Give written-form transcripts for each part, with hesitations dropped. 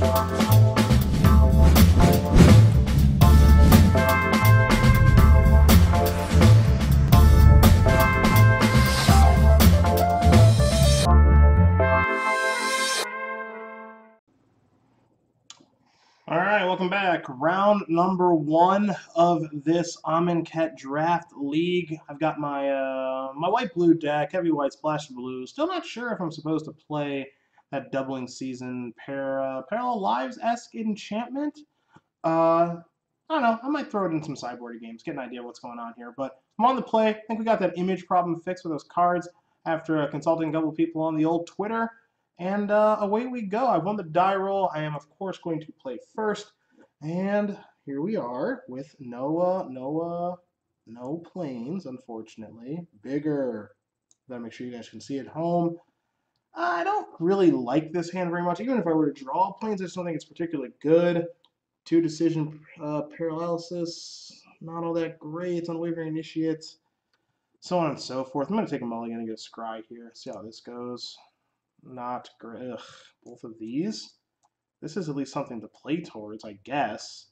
Alright, welcome back. Round number 1 of this Amonkhet Draft League. I've got my my white-blue deck, heavy white, splash blue. Still not sure if I'm supposed to play that doubling season Parallel Lives-esque enchantment. I don't know. I might throw it in some sideboard games, get an idea of what's going on here. But I'm on the play. I think we got that image problem fixed with those cards after consulting a couple people on the old Twitter. And away we go. I've won the die roll. I am, of course, going to play first. And here we are with no planes, unfortunately. Bigger. Gotta make sure you guys can see at home. I don't really like this hand very much. Even if I were to draw planes, I just don't think it's particularly good. 2 decision paralysis. Not all that great. Unwavering Initiate. So on and so forth. I'm going to take a mulligan and get a scry here. See how this goes. Not great. Ugh, both of these. This is at least something to play towards, I guess.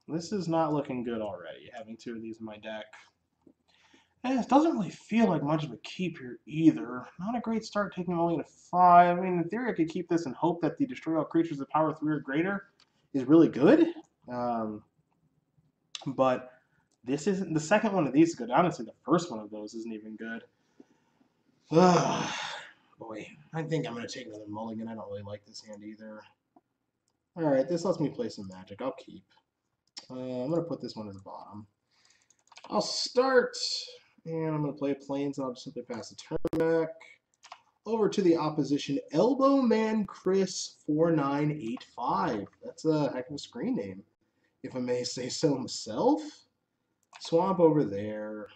This is not looking good already, having 2 of these in my deck. And it doesn't really feel like much of a keep here either. Not a great start taking only a 5. I mean, in theory, I could keep this and hope that the destroy all creatures of power 3 or greater is really good. But this isn't. The second one of these is good. Honestly, the first one of those isn't even good. Ugh. Boy, I think I'm going to take another mulligan. I don't really like this hand either. Alright, this lets me play some Magic. I'll keep. I'm going to put this one at the bottom. I'll start, and I'm going to play Plains, and I'll just simply pass the turn back. Over to the opposition, Elbow Man Chris 4985. That's a heck of a screen name, if I may say so myself. Swamp over there.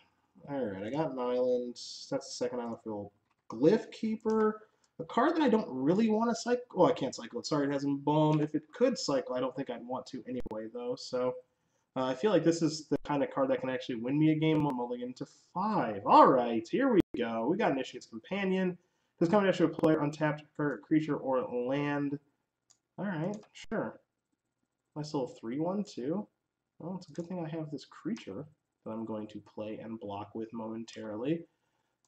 Alright, I got an island. That's the second island for Glyph Keeper, a card that I don't really want to cycle. Oh, I can't cycle it. Sorry, it has Embalm. If it could cycle, I don't think I'd want to anyway, though. So I feel like this is the kind of card that can actually win me a game. I'm mulligan to 5. All right, here we go. We got Initiate's Companion. This combination of player, untapped creature, or land. All right, sure. Nice little 3/1 too. Well, it's a good thing I have this creature that I'm going to play and block with momentarily.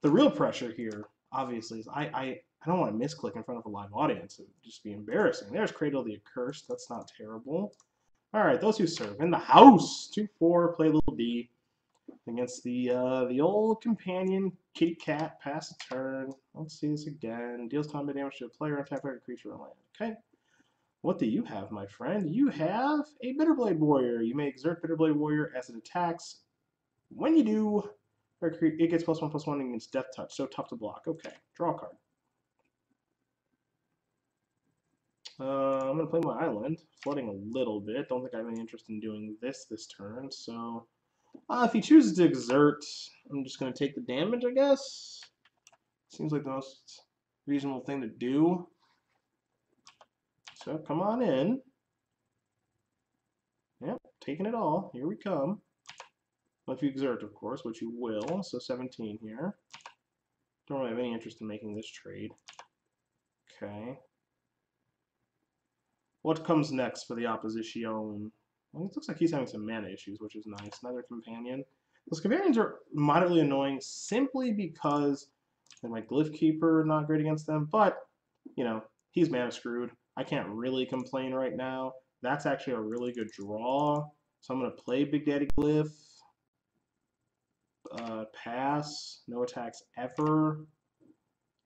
The real pressure here, obviously, is I don't want to misclick in front of a live audience. It would just be embarrassing. There's Cradle the Accursed. That's not terrible. All right, those who serve in the house. 2/4, play little D against the old companion kitty cat. Pass a turn. Let's see this again. Deals combat damage to a player, attack a creature, or land. Okay. What do you have, my friend? You have a Bitterblade Warrior. You may exert Bitterblade Warrior as it attacks. When you do, it gets +1/+1 against Death Touch. So tough to block. Okay, draw a card. I'm going to play my island, flooding a little bit. Don't think I have any interest in doing this turn. So if he chooses to exert, I'm just going to take the damage, I guess. Seems like the most reasonable thing to do. So come on in. Yep, taking it all. Here we come. Well, if you exert, of course, which you will. So 17 here. Don't really have any interest in making this trade. Okay. What comes next for the opposition? Well, it looks like he's having some mana issues, which is nice. Another companion. Those companions are moderately annoying simply because they're my Glyph Keeper, not great against them. But, you know, he's mana screwed. I can't really complain right now. That's actually a really good draw. So I'm going to play Big Daddy Glyph. Pass. No attacks ever.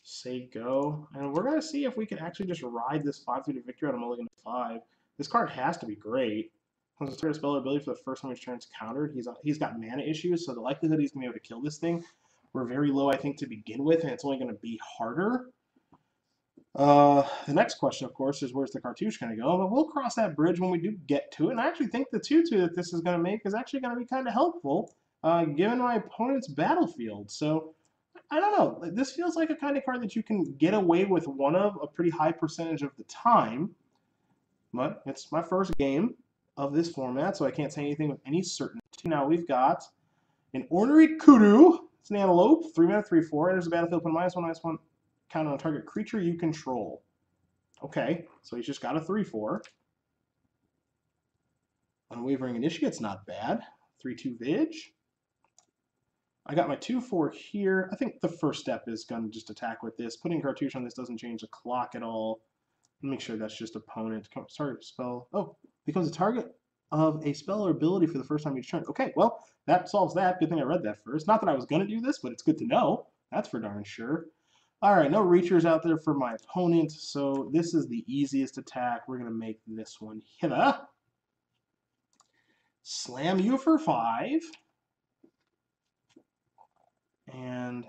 Say go. And we're going to see if we can actually just ride this 5 through to victory on a mulligan to 5. This card has to be great. Comes with a spell ability for the first time his turn's countered. He's got mana issues, so the likelihood he's going to be able to kill this thing were very low, I think, to begin with, and it's only going to be harder. The next question, of course, is where's the cartouche going to go? But we'll cross that bridge when we do get to it. And I actually think the 2/2 that this is going to make is actually going to be kind of helpful, given my opponent's battlefield. So I don't know. This feels like a kind of card that you can get away with one of a pretty high percentage of the time. But it's my first game of this format, so I can't say anything with any certainty. Now we've got an Ornery Kudu. It's an Antelope, 3 mana, 3/4. Enters the battlefield, put -1/-1 counter on target creature you control. Okay, so he's just got a 3/4. Unwavering Initiate's not bad. 3/2 Vig. I got my 2/4 here. I think the first step is going to just attack with this. Putting Cartouche on this doesn't change the clock at all. Make sure that's just opponent. Sorry, spell. Oh, becomes a target of a spell or ability for the first time each turn. Okay, well, that solves that. Good thing I read that first. Not that I was going to do this, but it's good to know. That's for darn sure. All right, no reachers out there for my opponent, so this is the easiest attack. We're going to make this one hither. Slam you for 5. And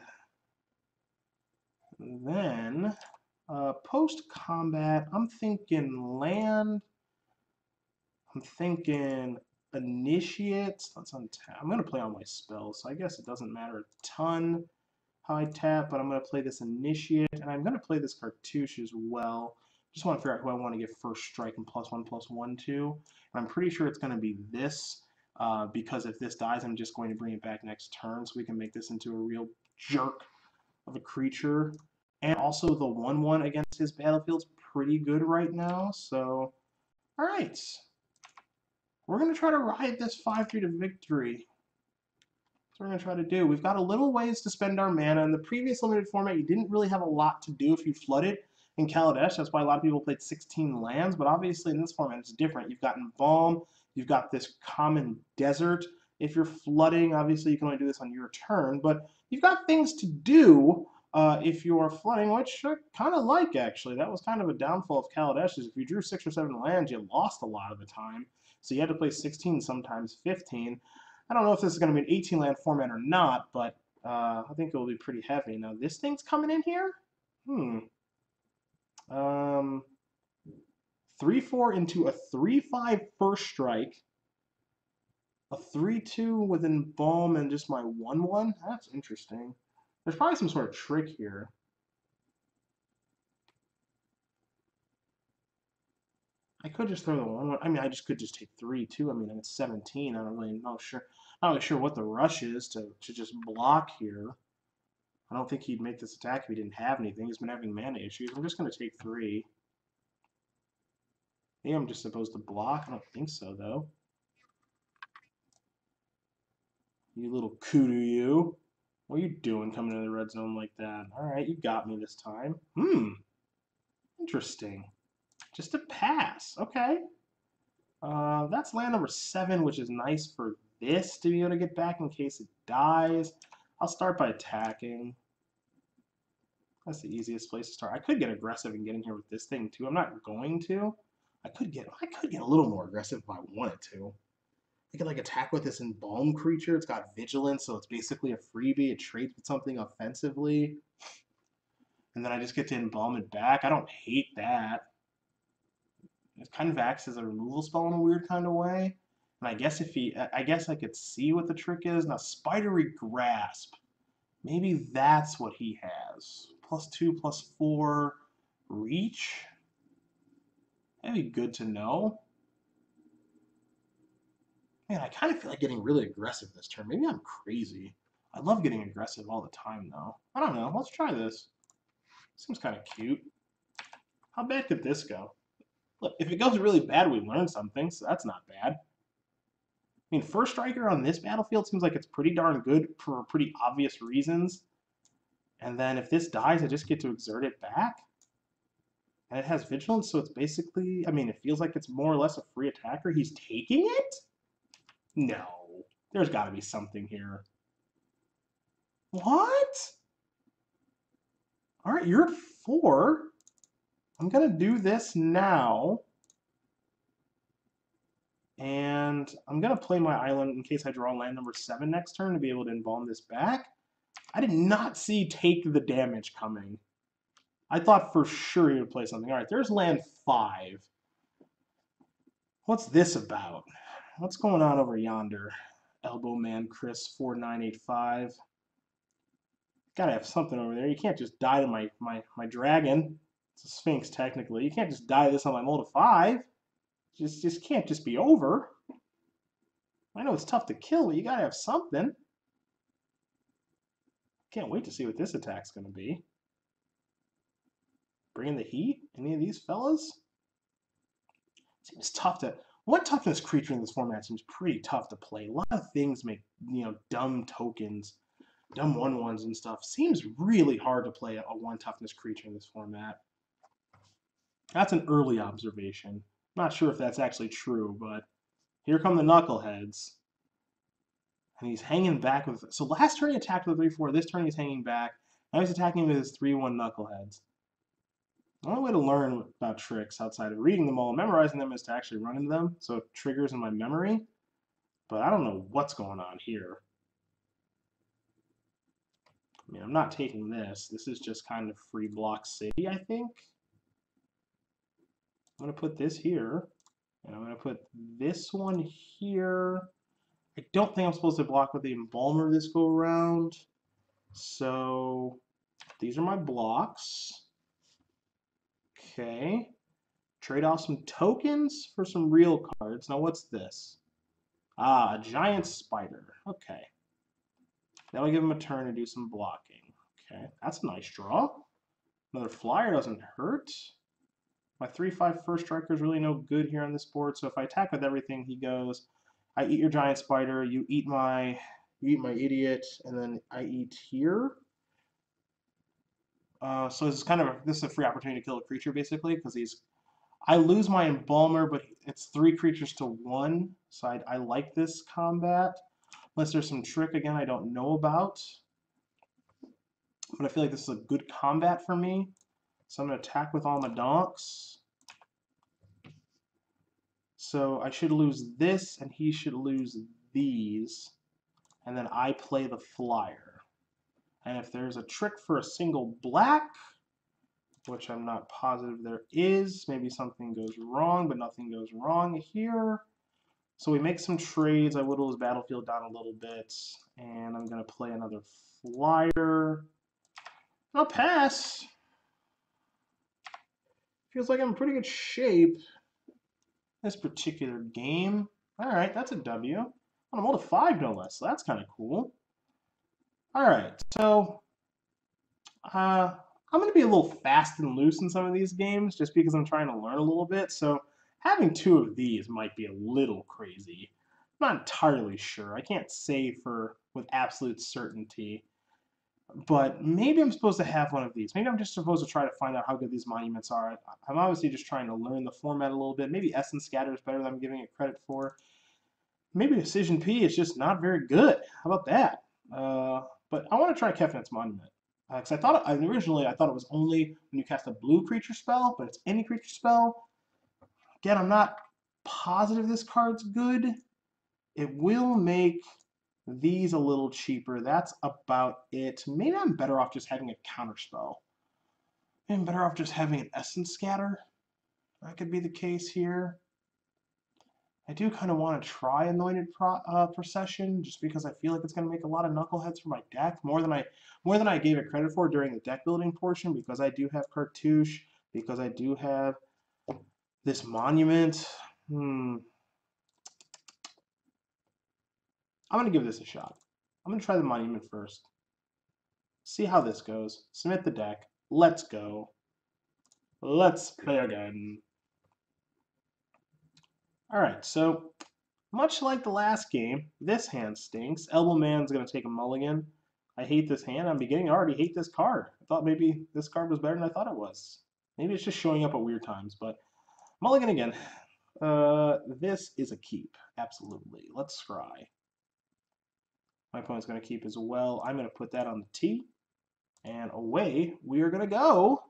then post-combat, I'm thinking land. I'm thinking initiates. Let's untap. I'm going to play on my spells, so I guess it doesn't matter a ton how I tap, but I'm going to play this initiate, and I'm going to play this cartouche as well. Just want to figure out who I want to get first strike and +1/+1 to. And I'm pretty sure it's going to be this, because if this dies, I'm just going to bring it back next turn, so we can make this into a real jerk of a creature. And also the 1/1 against his battlefield's pretty good right now, so all right. We're going to try to ride this 5/3 to victory. That's what we're going to try to do. We've got a little ways to spend our mana. In the previous limited format, you didn't really have a lot to do if you flooded in Kaladesh. That's why a lot of people played 16 lands, but obviously in this format it's different. You've got Embalm, you've got this common desert. If you're flooding, obviously you can only do this on your turn, but you've got things to do if you're flooding, which I kind of like, actually. That was kind of a downfall of Kaladesh, is if you drew 6 or 7 lands, you lost a lot of the time. So you had to play 16, sometimes 15. I don't know if this is going to be an 18-land format or not, but I think it will be pretty heavy. Now, this thing's coming in here? 3/4 into a 3/5 first strike. A 3/2 with Embalm and just my 1/1? That's interesting. There's probably some sort of trick here. I could just throw the 1/1. I mean, I just could just take 3 too. I mean, it's 17. I don't really know. Not really sure what the rush is to just block here. I don't think he'd make this attack if he didn't have anything. He's been having mana issues. I'm just going to take 3. Maybe I'm just supposed to block. I don't think so, though. You little kudu, you. What are you doing coming into the red zone like that? All right, you got me this time. Interesting. Just a pass. Okay. That's land number 7, which is nice for this to be able to get back in case it dies. I'll start by attacking. That's the easiest place to start. I could get aggressive and get in here with this thing too. I'm not going to. I could get a little more aggressive if I wanted to. I could like attack with this Embalm creature. It's got vigilance, so it's basically a freebie. It trades with something offensively. And then I just get to Embalm it back. I don't hate that. It kind of acts as a removal spell in a weird kind of way. And I guess I guess I could see what the trick is. Now, Spidery Grasp. Maybe that's what he has. +2/+4 reach. That'd be good to know. Man, I kind of feel like getting really aggressive this turn. Maybe I'm crazy. I love getting aggressive all the time, though. I don't know. Let's try this. Seems kind of cute. How bad could this go? Look, if it goes really bad, we learn something, so that's not bad. I mean, first striker on this battlefield seems like it's pretty darn good for pretty obvious reasons. And then if this dies, I just get to exert it back. And it has vigilance, so it's basically, I mean, it feels like it's more or less a free attacker. He's taking it? No. There's got to be something here. What? All right, you're at 4. I'm going to do this now. And I'm going to play my island in case I draw land number 7 next turn to be able to embalm this back. I did not see take the damage coming. I thought for sure he would play something. All right, there's land 5. What's this about? What's going on over yonder? Elbow Man Chris 4985. Gotta have something over there. You can't just die to my dragon. It's a Sphinx, technically. You can't just die to this on my mold of 5. Just can't just be over. I know it's tough to kill, but you gotta have something. Can't wait to see what this attack's gonna be. Bringing the heat? Any of these fellas? Seems tough to. What toughness creature in this format seems pretty tough to play. A lot of things make, dumb tokens, dumb 1/1s and stuff. Seems really hard to play a 1 toughness creature in this format. That's an early observation. Not sure if that's actually true, but here come the knuckleheads. And he's hanging back with. So last turn he attacked with a 3/4. This turn he's hanging back. Now he's attacking with his 3/1 knuckleheads. The only way to learn about tricks outside of reading them all and memorizing them is to actually run into them, so it triggers in my memory. But I don't know what's going on here. I mean, I'm not taking this. This is just kind of free block city, I think. I'm going to put this here, and I'm going to put this one here. I don't think I'm supposed to block with the Embalmer this go around. So these are my blocks. Okay. Trade off some tokens for some real cards. Now what's this? Ah, a giant spider. Okay. That'll give him a turn to do some blocking. Okay, that's a nice draw. Another flyer doesn't hurt. My 3/5 first striker is really no good here on this board, so if I attack with everything, he goes, I eat your giant spider, you eat my idiot, and then I eat here. So this is a free opportunity to kill a creature basically, because I lose my Embalmer, but it's 3 creatures to 1, so I like this combat. Unless there's some trick again I don't know about. But I feel like this is a good combat for me. So I'm going to attack with all my donks. So I should lose this, and he should lose these. And then I play the flyer. And if there's a trick for a single black, which I'm not positive there is, maybe something goes wrong, but nothing goes wrong here. So we make some trades. I whittle his battlefield down a little bit, and I'm going to play another flyer. I'll pass. Feels like I'm in pretty good shape this particular game. All right, that's a W. On a roll to 5, no less. So that's kind of cool. All right, so I'm going to be a little fast and loose in some of these games just because I'm trying to learn a little bit. So having 2 of these might be a little crazy. I'm not entirely sure. I can't say with absolute certainty. But maybe I'm supposed to have one of these. Maybe I'm just supposed to try to find out how good these monuments are. I'm obviously just trying to learn the format a little bit. Maybe Essence Scatter is better than I'm giving it credit for. Maybe Decision P is just not very good. How about that? But I want to try Kefnet's Monument. Because originally I thought it was only when you cast a blue creature spell, but it's any creature spell. Again, I'm not positive this card's good. It will make these a little cheaper. That's about it. Maybe I'm better off just having a counterspell. Maybe I'm better off just having an Essence Scatter. That could be the case here. I do kind of want to try Anointed Procession just because I feel like it's going to make a lot of knuckleheads for my deck, more than I gave it credit for during the deck building portion, because I do have Cartouche, because I do have this Monument. I'm going to give this a shot. I'm going to try the Monument first. See how this goes. Submit the deck. Let's go. Let's play again. Alright, so much like the last game, this hand stinks. Elbow Man's going to take a mulligan. I hate this hand. I'm beginning to already hate this card. I thought maybe this card was better than I thought it was. Maybe it's just showing up at weird times, but mulligan again. This is a keep. Absolutely. Let's scry. My opponent's going to keep as well. I'm going to put that on the T. And away we are going to go.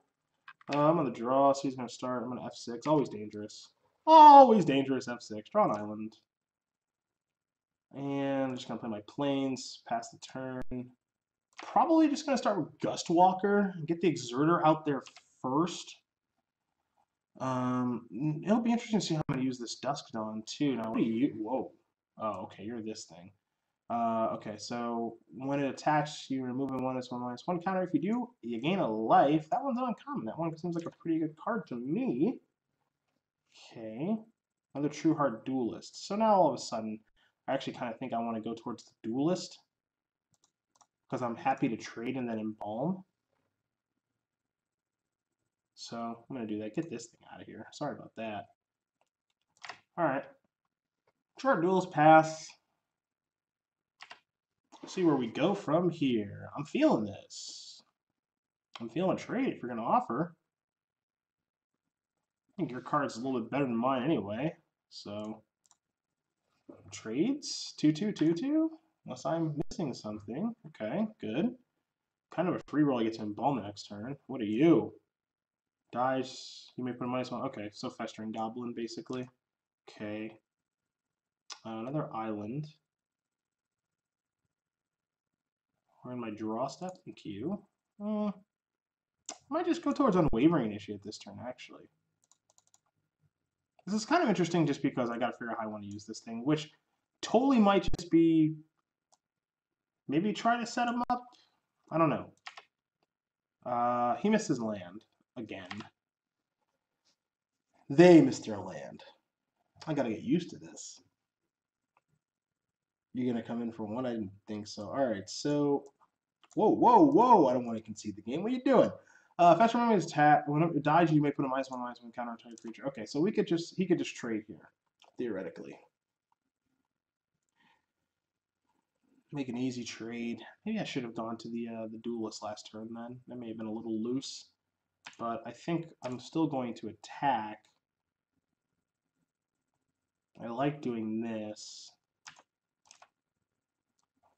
I'm on the draw, so he's going to start. I'm going to F6. Always dangerous. Always dangerous, F6. Draw an island. And I'm just going to play my planes, pass the turn. Probably just going to start with Gustwalker. Get the Exerter out there first. It'll be interesting to see how I'm going to use this Dusk Dawn, too. Now, what are you? Whoa. Oh, okay, you're this thing. Okay, so when it attacks, you remove a -1/-1 counter. If you do, you gain a life. That one's uncommon. That one seems like a pretty good card to me. Okay, another True Heart Duelist. So now all of a sudden, I actually kind of think I want to go towards the Duelist because I'm happy to trade and then embalm. So I'm going to do that. Get this thing out of here. Sorry about that. All right. Short duels pass. See where we go from here. I'm feeling this. I'm feeling a trade if you're going to offer. I think your card's a little bit better than mine anyway. So, trades? 2-2, 2-2? Unless I'm missing something. Okay, good. Kind of a free roll I get to embalm the next turn. What are you? Dies. You may put a -1. Okay, so Festering Goblin, basically. Okay. Another island. We're in my draw step. Thank you. Might just go towards Unwavering Initiate this turn, actually. This is kind of interesting just because I got to figure out how I want to use this thing, which totally might just be maybe try to set him up. I don't know. He missed his land again. They missed their land. I got to get used to this. You're going to come in for one? I didn't think so. All right, so... Whoa, whoa, whoa! I don't want to concede the game. What are you doing? Fast remember is tap. When it dies, you may put a -1/-1 counter on target creature. Okay, so he could just trade here, theoretically. Make an easy trade. Maybe I should have gone to the duelist last turn then. That may have been a little loose, but I think I'm still going to attack. I like doing this.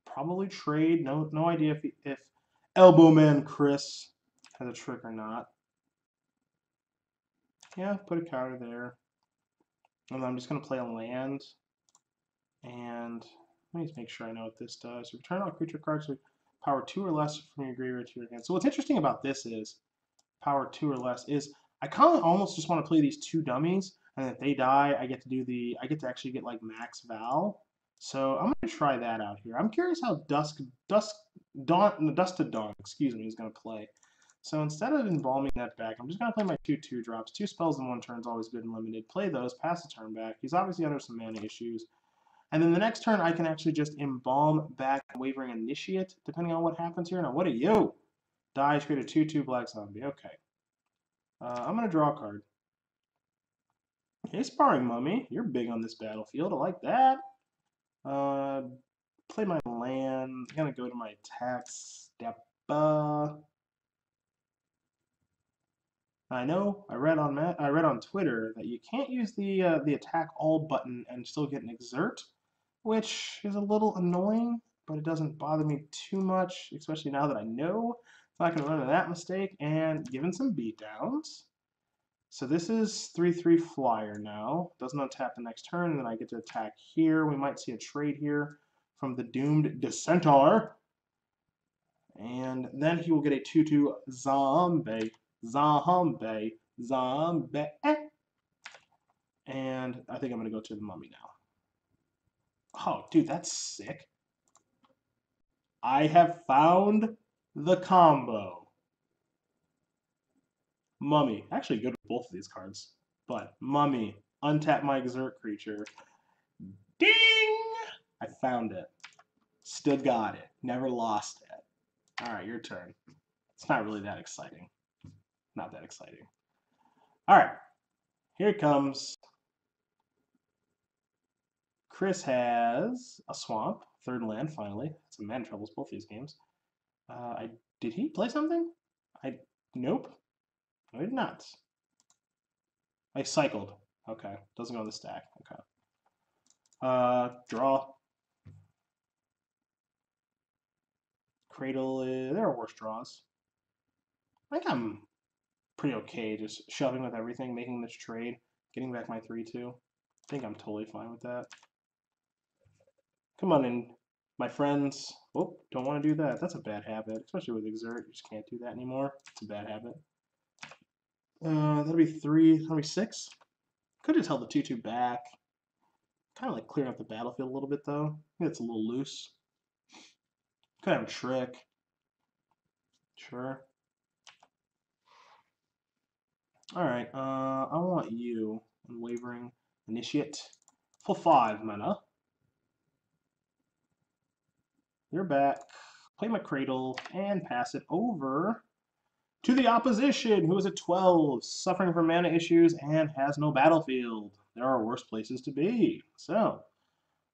Probably trade. No idea if Elbowman Chris has a trick or not. Yeah, put a counter there. And I'm just going to play a land. And let me just make sure I know what this does. Return all creature cards with power 2 or less from your graveyard to your hand. So what's interesting about this is power 2 or less is I kind of almost just want to play these two dummies, and if they die, I get to actually get like max Val. So I'm gonna try that out here. I'm curious how Dust to Dawn, excuse me, is gonna play. So instead of embalming that back, I'm just gonna play my 2/2 drops. 2 spells in 1 turn is always good and limited. Play those, pass the turn back. He's obviously under some mana issues. And then the next turn, I can actually just embalm back Wavering Initiate, depending on what happens here. Now, what are you? Die, create a 2/2 black zombie. Okay. I'm going to draw a card. Hey, Sparring Mummy. You're big on this battlefield. I like that. Play my land. I'm going to go to my attack step. I know. I read on Twitter that you can't use the attack all button and still get an exert, which is a little annoying, but it doesn't bother me too much, especially now that I know I'm not going to run into that mistake. And given some beatdowns. So this is 3/3 flyer now. Doesn't untap the next turn, and then I get to attack here. We might see a trade here from the Doomed Dissenter. And then he will get a 2/2 zombie. And I think I'm going to go to the Mummy now. Oh, dude, that's sick. I have found the combo. Mummy. Actually good with both of these cards. But Mummy. Untap my Exert creature. Ding! I found it. Still got it. Never lost it. Alright, your turn. It's not really that exciting. Not that exciting. Alright. Here it comes. Chris has a swamp. Third land, finally. Some mana troubles both these games. Did he play something? Nope. No, he did not. I cycled. Okay. Doesn't go on the stack. Okay. Draw. Cradle. There are worse draws. I think I'm pretty okay just shoving with everything, making this trade, getting back my 3/2. I think I'm totally fine with that. Come on in, my friends. Oh, don't want to do that. That's a bad habit, especially with Exert. You just can't do that anymore. It's a bad habit. That'll be 3. That'll be 6. Could just held the 2/2 back. Kind of like clearing up the battlefield a little bit, though. I think it's a little loose. Could have a trick. Sure. Alright, I want you, Unwavering Initiate, full 5 mana. You're back. Play my Cradle and pass it over To the opposition, who is at 12, suffering from mana issues and has no battlefield. There are worse places to be. So,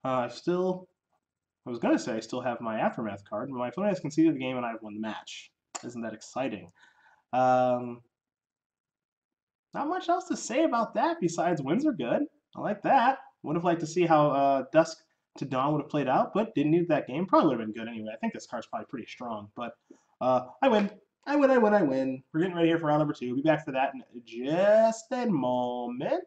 I was going to say I still have my Aftermath card, but my opponent has conceded the game and I've won the match. Isn't that exciting? Not much else to say about that besides wins are good. I like that. Would have liked to see how Dusk to Dawn would have played out, but didn't need that game. Probably would have been good anyway. I think this card's probably pretty strong, but I win. I win, I win, I win. We're getting ready here for round number 2. We'll be back for that in just a moment.